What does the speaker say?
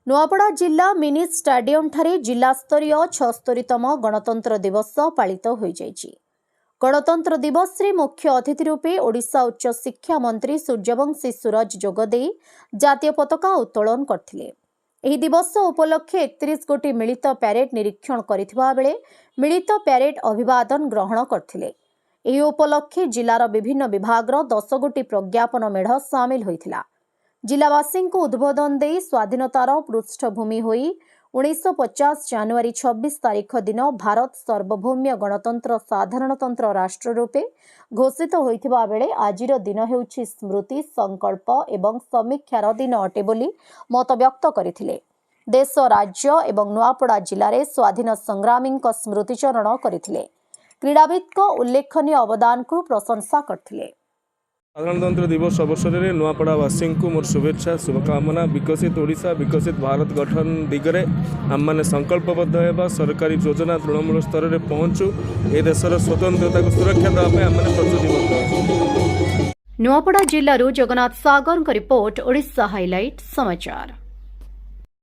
नुआपड़ा जिला mini stadium ठारे जिला स्तरीय 76तम गणतंत्र दिवस पालित हो जाइछि। गणतंत्र दिवस रे मुख्य अतिथि रूपे ओडिशा उच्च शिक्षा मंत्री सूर्यवंशी सूरज जोगदे जातीय पताका उत्तोलन करथिले। एही दिवस उपलक्षे 31 गोटी मिलित प्यारेड निरीक्षण करिथिबा बेले मिलित प्यारेड अभिवादन ग्रहण करथिले। एही उपलक्षे जिलार विभिन्न विभागर 10 गोटी प्रज्ञापन मेढ सामिल होइथिला। जिलावासी को उद्बोधन दे स्वाधीनतार पृष्ठभूमि होई 1950 जनवरी 26 तारीख दिन भारत सार्वभौम्य गणतंत्र साधारणतंत्र राष्ट्र रूपे घोषित होइथिबा बेले आजिर दिन हेउछि स्मृति संकल्प एवं समीक्षार दिन अटे बोली मत व्यक्त करथिले। देश राज्य एवं नुआपड़ा जिले में स्वाधीन संग्रामी स्मृतिचरण करथिले। क्रीड़ाविद उल्लेखनीय अवदान को प्रशंसा करथिले। साधारणतंत्र दिवस अवसर में नुआपड़ावासी को मोर शुभेच्छा शुभकामना। विकसित ओडिशा विकसित भारत गठन दिगरे आम मैंने संकल्पबद्ध होगा। सरकारी योजना तृणमूल स्तर में पहुंचू ए देशर स्वतंत्रता को सुरक्षा देवाई आम मैंने प्रतिबद्ध। नुआपड़ा जिल्लारू जगन्नाथ सागर रिपोर्ट ओडिशा हाइलाइट समाचार।